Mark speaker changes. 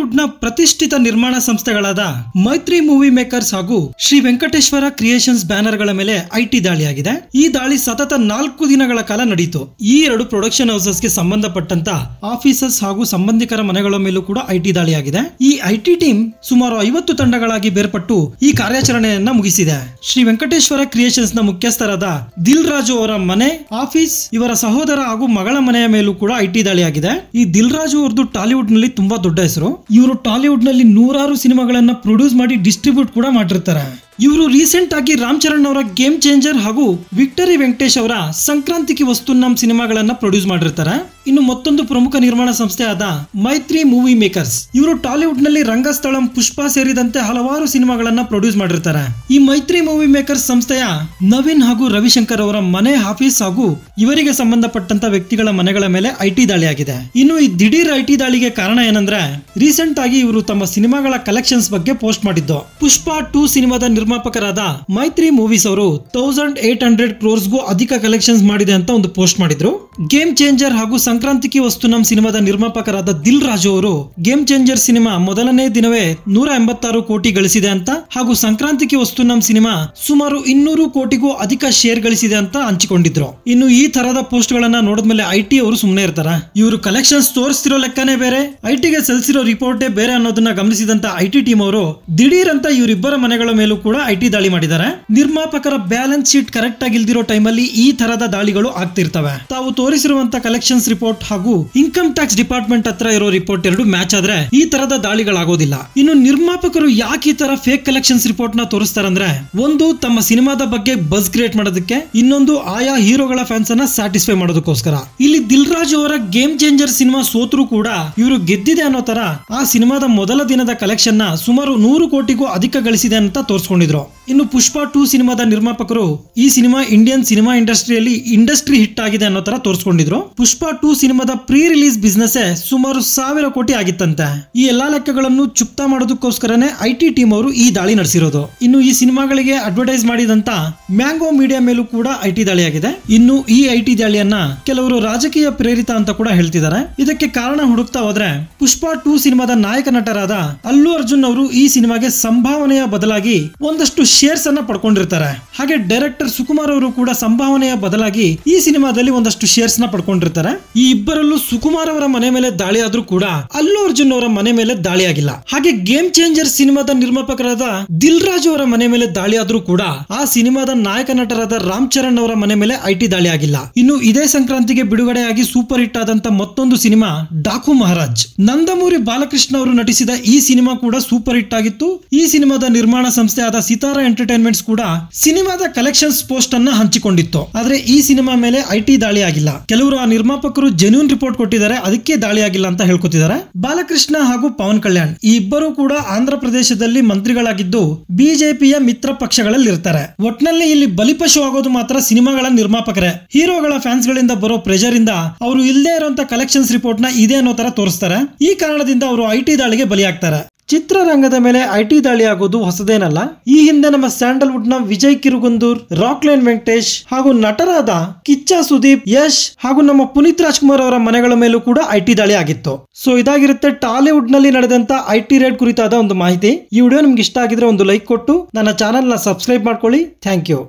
Speaker 1: Tollywood ನ ಪ್ರತಿಷ್ಠಿತ ನಿರ್ಮಾಣ ಸಂಸ್ಥೆಗಳಾದ ಮೈತ್ರಿ ಮೂವಿ ಮೇಕರ್ಸ್ ಹಾಗೂ ಶ್ರೀ ವೆಂಕಟೇಶ್ವರ ಕ್ರಿಯೇಷನ್ಸ್ ಬ್ಯಾನರ್ ಗಳ ಮೇಲೆ ಐಟಿ ದಾಳಿಯಾಗಿದೆ. ಈ ದಾಳಿ ಸತತ 4 ದಿನಗಳ ಕಾಲ ನಡೆಯಿತು. ಈ 2 ಪ್ರೊಡಕ್ಷನ್ ಹೌಸಸ್ ಗೆ ಸಂಬಂಧಪಟ್ಟಂತ ಆಫೀಸಸ್ ಹಾಗೂ ಸಂಬಂಧಿಕರ ಮನೆಗಳ ಮೇಲೂ ಕೂಡ ಐಟಿ ದಾಳಿಯಾಗಿದೆ. ಈ ಐಟಿ ಟೀಮ್ ಸುಮಾರು 50 ತಂಡಗಳಾಗಿ ಬೇರ್ಪಟ್ಟು ಈ ಕಾರ್ಯಾಚರಣೆಯನ್ನ ಮುಗಿಸಿದೆ. ಶ್ರೀ ವೆಂಕಟೇಶ್ವರ ಕ್ರಿಯೇಷನ್ಸ್ ನ ಮುಖ್ಯಸ್ಥರಾದ ದಿಲ್ ರಾಜು ಅವರ ಮನೆ, ಆಫೀಸ್, ಇವರ ಸಹೋದರ ಹಾಗೂ ಮಗಳ ಮನೆಯ ಮೇಲೂ ಕೂಡ ಐಟಿ ದಾಳಿಯಾಗಿದೆ. ಈ ದಿಲ್ ರಾಜು ಅವರದು ಟಾಲಿವುಡ್ ನಲ್ಲಿ ತುಂಬಾ ದೊಡ್ಡ ಹೆಸರು. ಇವರು ಟಾಲಿವುಡ್ ನಲ್ಲಿ 100 ಸಿನಿಮಾಗಳನ್ನ ಪ್ರೊಡ್ಯೂಸ್ ಮಾಡಿ ಡಿಸ್ಟ್ರಿಬ್ಯೂಟ್ ಕೂಡ ಮಾಡಿರ್ತಾರೆ. ಇವರು ರೀಸೆಂಟ್ ಆಗಿ ರಾಮ್ ಚರಣ್ ಅವರ ಗೇಮ್ ಚೇಂಜರ್ ಹಾಗೂ ವಿಕ್ಟರಿ ವೆಂಕಟೇಶ್ ಅವರ ಸಂಕ್ರಾಂತಿಕಿ ವಸ್ತುನಂ ಸಿನಿಮಾಗಳನ್ನ ಪ್ರೊಡ್ಯೂಸ್ ಮಾಡಿರ್ತಾರೆ. ಇನ್ನು ಮತ್ತೊಂದು ಪ್ರಮುಖ ನಿರ್ಮಾಣ ಸಂಸ್ಥೆ ಆದ ಮೈತ್ರಿ ಮೂವಿ ಮೇಕರ್ಸ್, ಇವರು ಟಾಲಿವುಡ್ ನಲ್ಲಿ ರಂಗಸ್ಥಳಂ, ಪುಷ್ಪ ಸೇರಿದಂತೆ ಹಲವಾರು ಸಿನಿಮಾಗಳನ್ನ ಪ್ರೊಡ್ಯೂಸ್ ಮಾಡಿರ್ತಾರೆ. ಈ ಮೈತ್ರಿ ಮೂವಿ ಮೇಕರ್ಸ್ ಸಂಸ್ಥೆಯ ನವೀನ್ ಹಾಗೂ ರವಿಶಂಕರ್ ಅವರ ಮನೆ, ಆಫೀಸ್ ಹಾಗೂ ಇವರಿಗೆ ಸಂಬಂಧಪಟ್ಟಂತ ವ್ಯಕ್ತಿಗಳ ಮನೆಗಳ ಮೇಲೆ ಐಟಿ ದಾಳಿಯಾಗಿದೆ. ಇನ್ನು ಈ ದಿಢೀರ್ ಐಟಿ ದಾಳಿಗೆ ಕಾರಣ ಏನಂದ್ರೆ, ರೀಸೆಂಟ್ ಆಗಿ ಇವರು ತಮ್ಮ ಸಿನಿಮಾಗಳ ಕಲೆಕ್ಷನ್ಸ್ ಬಗ್ಗೆ ಪೋಸ್ಟ್ ಮಾಡಿದ್ದು. ಪುಷ್ಪ 2 ಸಿನಿಮಾದ ನಿರ್ಮಾಪಕರಾದ ಮೈತ್ರಿ ಮೂವೀಸ್ ಅವರು 1800 crores ಗೂ ಅಧಿಕ ಕಲೆಕ್ಷನ್ಸ್ ಮಾಡಿದೆ ಅಂತ ಒಂದು ಪೋಸ್ಟ್ ಮಾಡಿದ್ರು. ಗೇಮ್ ಚೇಂಜರ್ ಹಾಗೂ ಸಂಕ್ರಾಂತಿಕಿ ವಸ್ತುನಂ ಸಿನಿಮಾದ ನಿರ್ಮಾಪಕರಾದ ದಿಲ್ ರಾಜು ಅವರು ಗೇಮ್ ಚೇಂಜರ್ ಸಿನಿಮಾ ಮೊದಲನೇ ದಿನವೇ 186 ಕೋಟಿ ಗಳಿಸಿದೆ ಅಂತ, ಹಾಗೂ ಸಂಕ್ರಾಂತಿಕಿ ವಸ್ತುನಂ ಸಿನಿಮಾ ಸುಮಾರು 200 ಕೋಟಿಗೂ ಅಧಿಕ ಶೇರ್ ಗಳಿಸಿದೆ ಅಂತ ಹಂಚಿಕೊಂಡಿದ್ರು. ಇನ್ನು ಈ ತರದ ಪೋಸ್ಟ್ ಗಳನ್ನ ನೋಡಿದ್ಮೇಲೆ ಐಟಿ ಅವರು ಸುಮ್ಮನೆ ಇರ್ತಾರ? ಇವರು ಕಲೆಕ್ಷನ್ಸ್ ತೋರಿಸ್ತಿರೋ ಲೆಕ್ಕನೇ ಬೇರೆ, ಐಟಿಗೆ ಸಲ್ಲಿಸಿರೋ ರಿಪೋರ್ಟೇ ಬೇರೆ ಅನ್ನೋದನ್ನ ಗಮನಿಸಿದಂತ ಐಟಿ ಟೀಮ್ ಅವರು ದಿಢೀರ್ ಅಂತ ಇವರಿಬ್ಬರ ಮನೆಗಳ ಮೇಲೂ ಕೂಡ ಐಟಿ ದಾಳಿ ಮಾಡಿದ್ದಾರೆ. ನಿರ್ಮಾಪಕರ ಬ್ಯಾಲೆನ್ಸ್ ಶೀಟ್ ಕರೆಕ್ಟ್ ಆಗಿ ಇಲ್ದಿರೋ ಟೈಮಲ್ಲಿ ಈ ತರದ ದಾಳಿಗಳು ಆಗ್ತಿರ್ತವೆ. ತಾವು ತೋರಿಸಿರುವಂತ ಕಲೆಕ್ಷನ್ಸ್ ರಿಪೋರ್ಟ್ ಹಾಗೂ ಇನ್ಕಮ್ ಟ್ಯಾಕ್ಸ್ ಡಿಪಾರ್ಟ್ಮೆಂಟ್ ಹತ್ರ ಇರೋ ರಿಪೋರ್ಟ್ 2 ಮ್ಯಾಚ್ ಆದ್ರೆ ಈ ತರದ ದಾಳಿಗಳಾಗೋದಿಲ್ಲ. ಇನ್ನು ನಿರ್ಮಾಪಕರು ಯಾಕೆ ಈ ತರ ಫೇಕ್ ಕಲೆಕ್ಷನ್ಸ್ ರಿಪೋರ್ಟ್ ನ ತೋರಿಸ್ತಾರಂದ್ರೆ, ಒಂದು ತಮ್ಮ ಸಿನಿಮಾದ ಬಗ್ಗೆ ಬಸ್ ಕ್ರಿಯೇಟ್ ಮಾಡೋದಕ್ಕೆ, ಇನ್ನೊಂದು ಆಯಾ ಹೀರೋಗಳ ಫ್ಯಾನ್ಸ್ ಅನ್ನ ಸ್ಯಾಟಿಸ್ಫೈ ಮಾಡೋದಕ್ಕೋಸ್ಕರ. ಇಲ್ಲಿ ದಿಲ್ ರಾಜು ಅವರ ಗೇಮ್ ಚೇಂಜರ್ ಸಿನಿಮಾ ಸೋತ್ರು ಕೂಡ ಇವರು ಗೆದ್ದಿದೆ ಅನ್ನೋ ತರ ಆ ಸಿನಿಮಾದ ಮೊದಲ ದಿನದ ಕಲೆಕ್ಷನ್ ನ ಸುಮಾರು 100 ಕೋಟಿಗೂ ಅಧಿಕ ಗಳಿಸಿದೆ ಅಂತ ತೋರಿಸ್ಕೊಂಡಿದ್ರು. ಇನ್ನು ಪುಷ್ಪ 2 ಸಿನಿಮಾದ ನಿರ್ಮಾಪಕರು ಈ ಸಿನಿಮಾ ಇಂಡಿಯನ್ ಸಿನಿಮಾ ಇಂಡಸ್ಟ್ರಿಯಲ್ಲಿ ಇಂಡಸ್ಟ್ರಿ ಹಿಟ್ ಆಗಿದೆ ಅನ್ನೋ ತರ ತೋರಿಸ್ಕೊಂಡಿದ್ರು. ಪುಷ್ಪ 2 ಸಿನಿಮಾದ ಪ್ರೀ ರಿಲೀಸ್ ಬಿಸ್ನೆಸ್ ಸುಮಾರು 1000 ಕೋಟಿ ಆಗಿತ್ತಂತೆ. ಈ ಎಲ್ಲಾ ಲೆಕ್ಕಗಳನ್ನು ಚುಪ್ತಾ ಮಾಡೋದಕ್ಕೋಸ್ಕರನೇ ಐಟಿ ಟೀಮ್ ಅವರು ಈ ದಾಳಿ ನಡೆಸಿರೋದು. ಇನ್ನು ಈ ಸಿನಿಮಾಗಳಿಗೆ ಅಡ್ವರ್ಟೈಸ್ ಮಾಡಿದಂತ ಮ್ಯಾಂಗೋ ಮೀಡಿಯಾ ಮೇಲೂ ಕೂಡ ಐಟಿ ದಾಳಿಯಾಗಿದೆ. ಇನ್ನು ಈ ಐಟಿ ದಾಳಿಯನ್ನ ಕೆಲವರು ರಾಜಕೀಯ ಪ್ರೇರಿತ ಅಂತ ಕೂಡ ಹೇಳ್ತಿದ್ದಾರೆ. ಇದಕ್ಕೆ ಕಾರಣ ಹುಡುಕ್ತಾ ಹೋದ್ರೆ, ಪುಷ್ಪ 2 ಸಿನಿಮಾದ ನಾಯಕ ನಟರಾದ ಅಲ್ಲು ಅರ್ಜುನ್ ಅವರು ಈ ಸಿನಿಮಾಗೆ ಸಂಭಾವನೆಯ ಬದಲಾಗಿ ಒಂದಷ್ಟು ಶೇರ್ಸ್ ಅನ್ನ ಪಡ್ಕೊಂಡಿರ್ತಾರೆ. ಹಾಗೆ ಡೈರೆಕ್ಟರ್ ಸುಕುಮಾರ್ ಅವರು ಕೂಡ ಸಂಭಾವನೆಯ ಬದಲಾಗಿ ಈ ಸಿನಿಮಾದಲ್ಲಿ ಒಂದಷ್ಟು ಶೇರ್ಸ್ ನ ಪಡ್ಕೊಂಡಿರ್ತಾರೆ. ಈ ಇಬ್ಬರಲ್ಲೂ ಸುಕುಮಾರ್ ಅವರ ಮನೆ ಮೇಲೆ ದಾಳಿ ಆದ್ರೂ ಕೂಡ ಅಲ್ಲು ಅರ್ಜುನ್ ಅವರ ಮನೆ ಮೇಲೆ ದಾಳಿ ಆಗಿಲ್ಲ. ಹಾಗೆ ಗೇಮ್ ಚೇಂಜರ್ ಸಿನಿಮಾದ ನಿರ್ಮಾಪಕರಾದ ದಿಲ್ ರಾಜು ಅವರ ಮನೆ ಮೇಲೆ ದಾಳಿ ಆದ್ರೂ ಕೂಡ ಆ ಸಿನಿಮಾದ ನಾಯಕ ನಟರಾದ ರಾಮ್ ಚರಣ್ ಅವರ ಮನೆ ಮೇಲೆ ಐಟಿ ದಾಳಿ ಆಗಿಲ್ಲ. ಇನ್ನು ಇದೇ ಸಂಕ್ರಾಂತಿಗೆ ಬಿಡುಗಡೆಯಾಗಿ ಸೂಪರ್ ಹಿಟ್ ಆದಂತ ಮತ್ತೊಂದು ಸಿನಿಮಾ ಡಾಕು ಮಹಾರಾಜ್, ನಂದಮೂರಿ ಬಾಲಕೃಷ್ಣ ಅವರು ನಟಿಸಿದ ಈ ಸಿನಿಮಾ ಕೂಡ ಸೂಪರ್ ಹಿಟ್ ಆಗಿತ್ತು. ಈ ಸಿನಿಮಾದ ನಿರ್ಮಾಣ ಸಂಸ್ಥೆ ಆದ ಸಿತಾರಾ ಎಂಟರ್ಟೈನ್ಮೆಂಟ್ಸ್ ಕೂಡ ಸಿನಿಮಾದ ಕಲೆಕ್ಷನ್ಸ್ ಪೋಸ್ಟ್ ಅನ್ನ ಹಂಚಿಕೊಂಡಿತ್ತು. ಆದ್ರೆ ಈ ಸಿನಿಮಾ ಮೇಲೆ ಐಟಿ ದಾಳಿ ಆಗಿಲ್ಲ. ಕೆಲವರು ಆ ನಿರ್ಮಾಪಕರು ಜೆನ್ಯೂನ್ ರಿಪೋರ್ಟ್ ಕೊಟ್ಟಿದ್ದಾರೆ, ಅದಕ್ಕೆ ದಾಳಿ ಆಗಿಲ್ಲ ಅಂತ ಹೇಳ್ಕೊತಿದ್ದಾರೆ. ಬಾಲಕೃಷ್ಣ ಹಾಗೂ ಪವನ್ ಕಲ್ಯಾಣ್ ಈ ಇಬ್ಬರು ಕೂಡ ಆಂಧ್ರ ಪ್ರದೇಶದಲ್ಲಿ ಮಂತ್ರಿಗಳಾಗಿದ್ದು ಬಿಜೆಪಿಯ ಮಿತ್ರ ಪಕ್ಷಗಳಲ್ಲಿ ಇರ್ತಾರೆ. ಒಟ್ನಲ್ಲಿ ಇಲ್ಲಿ ಬಲಿಪಶು ಆಗೋದು ಮಾತ್ರ ಸಿನಿಮಾಗಳ ನಿರ್ಮಾಪಕರೇ. ಹೀರೋಗಳ ಫ್ಯಾನ್ಸ್ ಗಳಿಂದ ಬರೋ ಪ್ರೆಷರ್ ಇಂದ ಅವರು ಇಲ್ಲದೆ ಇರುವಂತ ಕಲೆಕ್ಷನ್ಸ್ ರಿಪೋರ್ಟ್ ನ ಇದೆ ಅನ್ನೋ ತರ ತೋರಿಸ್ತಾರೆ. ಈ ಕಾರಣದಿಂದ ಅವರು ಐಟಿ ದಾಳಿಗೆ ಬಲಿಯಾಗ್ತಾರೆ. ಚಿತ್ರರಂಗದ ಮೇಲೆ ಐಟಿ ದಾಳಿ ಆಗೋದು ಹೊಸದೇನಲ್ಲ. ಈ ಹಿಂದೆ ನಮ್ಮ ಸ್ಯಾಂಡಲ್ವುಡ್ ನ ವಿಜಯ್ ಕಿರುಗುಂದೂರ್, ರಾಕ್ಲೈನ್ ವೆಂಕಟೇಶ್ ಹಾಗೂ ನಟರಾದ ಕಿಚ್ಚ ಸುದೀಪ್, ಯಶ್ ಹಾಗೂ ನಮ್ಮ ಪುನೀತ್ ರಾಜ್ಕುಮಾರ್ ಅವರ ಮನೆಗಳ ಮೇಲೂ ಕೂಡ ಐಟಿ ದಾಳಿ ಆಗಿತ್ತು. ಸೊ ಇದಾಗಿರುತ್ತೆ ಟಾಲಿವುಡ್ ನಲ್ಲಿ ನಡೆದಂತ ಐಟಿ ರೇಡ್ ಕುರಿತಾದ ಒಂದು ಮಾಹಿತಿ. ಈ ವಿಡಿಯೋ ನಿಮ್ಗೆ ಇಷ್ಟ ಆಗಿದ್ರೆ ಒಂದು ಲೈಕ್ ಕೊಟ್ಟು ನನ್ನ ಚಾನೆಲ್ ನ ಸಬ್ಸ್ಕ್ರೈಬ್ ಮಾಡ್ಕೊಳ್ಳಿ. Thank you.